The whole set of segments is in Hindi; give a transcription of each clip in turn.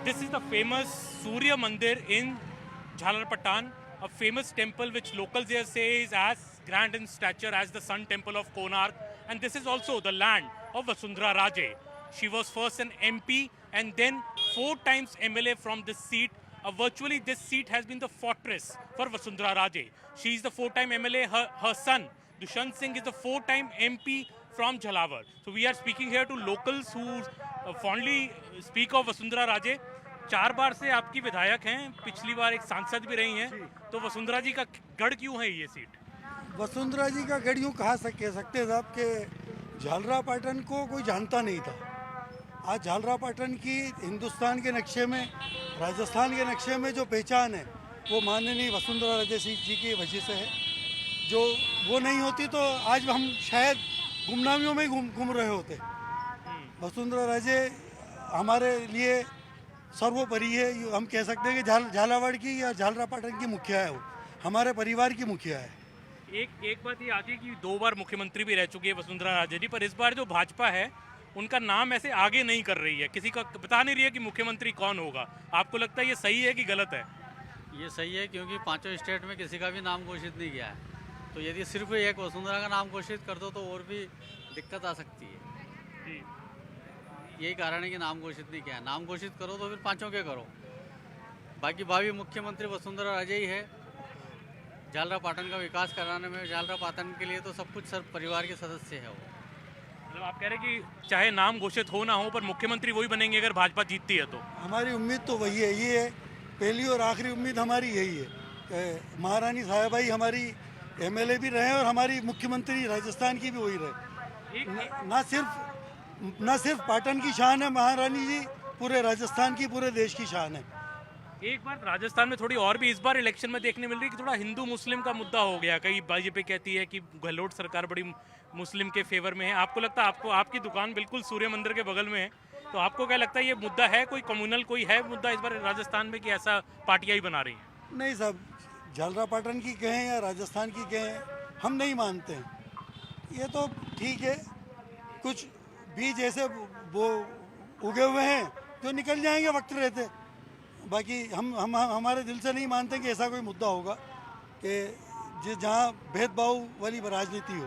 This is the famous Surya Mandir in Jhalarpatan, a famous temple which locals here say is as grand in stature as the Sun Temple of Konark. And this is also the land of Vasundhara Raje. She was first an MP and then 4 times MLA from this seat. Virtually this seat has been the fortress for Vasundhara Raje. She is the 4-time MLA. Her son, Dushant Singh, is the 4-time MP from Jhalawar. So we are speaking here to locals who fondly speak of Vasundhara Raje. 4 बार से आपकी विधायक हैं, पिछली बार एक सांसद भी रही हैं, तो वसुंधरा जी का गढ़ क्यों है ये सीट? वसुंधरा जी का गढ़ यूँ कह सकते हैं साहब कि झालरापाटन को कोई जानता नहीं था। आज झालरापाटन की हिंदुस्तान के नक्शे में, राजस्थान के नक्शे में जो पहचान है वो माननीय वसुंधरा राजे जी की वजह से है। जो वो नहीं होती तो आज हम शायद गुमनामियों में घूम रहे होते। वसुंधरा राजे हमारे लिए सर्वोपरि है। हम कह सकते हैं कि झालावाड़ की या झालरापाटन की मुखिया है, वो हमारे परिवार की मुखिया है। एक बात ये आती है कि 2 बार मुख्यमंत्री भी रह चुकी है वसुंधरा राजे जी, पर इस बार जो भाजपा है उनका नाम ऐसे आगे नहीं कर रही है, किसी का बता नहीं रही है कि मुख्यमंत्री कौन होगा। आपको लगता है ये सही है कि गलत है? ये सही है, क्योंकि 5 स्टेट में किसी का भी नाम घोषित नहीं किया है। तो यदि सिर्फ एक वसुंधरा का नाम घोषित कर दो तो और भी दिक्कत आ सकती है। जी। यही कारण है कि नाम घोषित नहीं किया है। नाम घोषित करो तो फिर 5 के करो। बाकी भावी मुख्यमंत्री वसुंधरा राजे ही है। झालरापाटन का विकास कराने में, झालरापाटन के लिए तो सब कुछ सर परिवार के सदस्य है वो। मतलब आप कह रहे हैं कि चाहे नाम घोषित हो ना हो पर मुख्यमंत्री वही बनेंगे अगर भाजपा जीतती है तो? हमारी उम्मीद तो वही है। ये है पहली और आखिरी उम्मीद हमारी यही है। महारानी साहिबाई हमारी MLA भी रहे और हमारी मुख्यमंत्री राजस्थान की भी वही रहे। ना सिर्फ पाटन की शान है महारानी जी, पूरे राजस्थान की, पूरे देश की शान है। एक बार राजस्थान में थोड़ी और भी इस बार इलेक्शन में देखने मिल रही है कि थोड़ा हिंदू मुस्लिम का मुद्दा हो गया। कई बीजेपी कहती है कि गहलोत सरकार बड़ी मुस्लिम के फेवर में है। आपको लगता है, आपको आपकी दुकान बिल्कुल सूर्य मंदिर के बगल में है, तो आपको क्या लगता है ये मुद्दा है, कोई कम्युनल कोई है मुद्दा इस बार राजस्थान में कि ऐसा पार्टियां ही बना रही हैं? नहीं साहब, झालरापाटन की कहें या राजस्थान की कहें, हम नहीं मानते हैं। ये तो ठीक है, कुछ बीज ऐसे वो उगे हुए हैं जो निकल जाएंगे वक्त रहते। बाकी हम हमारे दिल से नहीं मानते कि ऐसा कोई मुद्दा होगा कि जहाँ भेदभाव वाली राजनीति हो।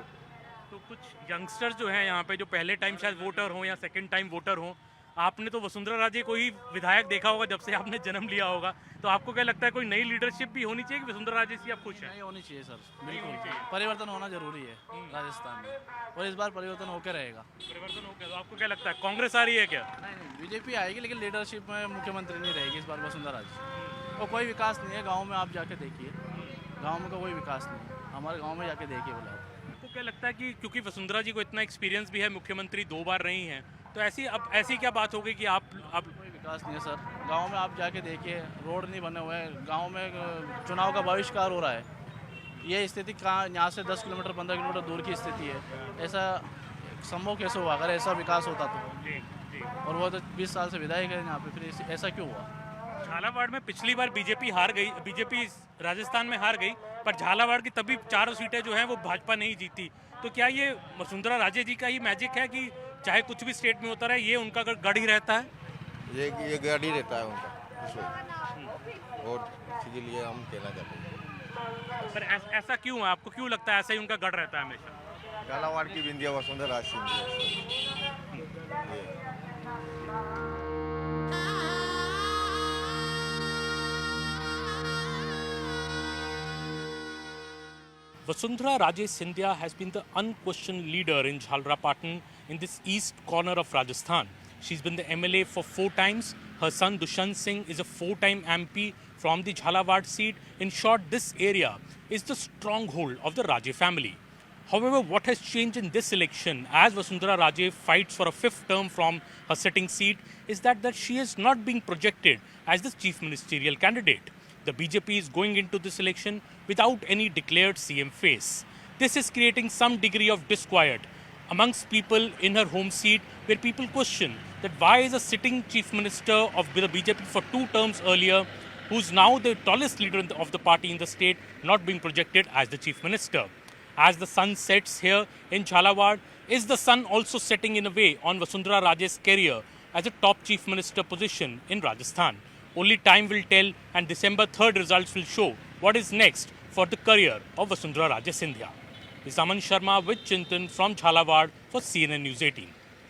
तो कुछ यंगस्टर्स जो हैं यहाँ पे, जो पहले टाइम शायद वोटर हों या सेकंड टाइम वोटर हों, आपने तो वसुंधरा राजे को ही विधायक देखा होगा जब से आपने जन्म लिया होगा, तो आपको क्या लगता है कोई नई लीडरशिप भी होनी चाहिए कि वसुंधरा राजे से आप खुश हैं? नहीं होनी चाहिए सर, नहीं होनी बिल्कुल चाहिए। परिवर्तन होना जरूरी है राजस्थान में, और इस बार परिवर्तन होकर रहेगा। परिवर्तन हो गया तो आपको क्या लगता है कांग्रेस आ रही है क्या? नहीं, बीजेपी आएगी लेकिन लीडरशिप में मुख्यमंत्री नहीं रहेगी इस बार वसुंधरा जी। और कोई विकास नहीं है गाँव में, आप जाके देखिए, गाँव में का कोई विकास नहीं है। हमारे गाँव में जाके देखिए बोला। आपको क्या लगता है कि क्योंकि वसुंधरा जी को इतना एक्सपीरियंस भी है, मुख्यमंत्री 2 बार रही हैं, तो ऐसी क्या बात हो गई कि आप कोई विकास नहीं है सर गांव में, आप जाके देखिए, रोड नहीं बने हुए हैं गांव में, चुनाव का बहिष्कार हो रहा है। ये स्थिति कहाँ, यहाँ से 10 किलोमीटर 15 किलोमीटर दूर की स्थिति है। ऐसा संभव कैसे हुआ अगर ऐसा विकास होता तो? जी जी। और वो तो 20 साल से विधायक है यहाँ पे, फिर ऐसा क्यों हुआ? झालावाड़ में पिछली बार बीजेपी हार गई, बीजेपी राजस्थान में हार गई, पर झालावाड़ की तभी 4 सीटें जो हैं वो भाजपा नहीं जीती। तो क्या ये वसुंधरा राजे जी का ही मैजिक है कि चाहे कुछ भी स्टेट में होता रहे ये उनका गढ़ ही रहता है? ये गढ़ ही रहता है उनका, और इसी लिए हम कहना चाहते हैं। पर ऐसा क्यों है, आपको क्यों लगता है ऐसा ही उनका गढ़ रहता है हमेशा? झालावाड़ की बिंदिया Vasundhara Scindia. Vasundhara Raje Scindia has been the unquestioned leader in Jhalrapatan in this east corner of Rajasthan. She's been the MLA for 4 times. Her son Dushant Singh is a 4-time MP from the Jhalawad seat. In short, this area is the stronghold of the Raje family. However, what has changed in this election as Vasundhara Raje fights for a 5th term from her sitting seat is that she is not being projected as the chief ministerial candidate. The BJP is going into this election without any declared CM face. This is creating some degree of disquiet amongst people in her home seat, where people question that why is a sitting chief minister of the BJP for 2 terms earlier, who's now the tallest leader of the party in the state, not being projected as the chief minister. As the sun sets here in Jhalawad, is the sun also setting in a way on Vasundhara Raje's career, as a top chief minister position in Rajasthan. Only time will tell, and December 3rd results will show what is next for the career of Vasundhara Raje Scindia. This is Aman Sharma with Chintan from Jhalawad for CNN News 18.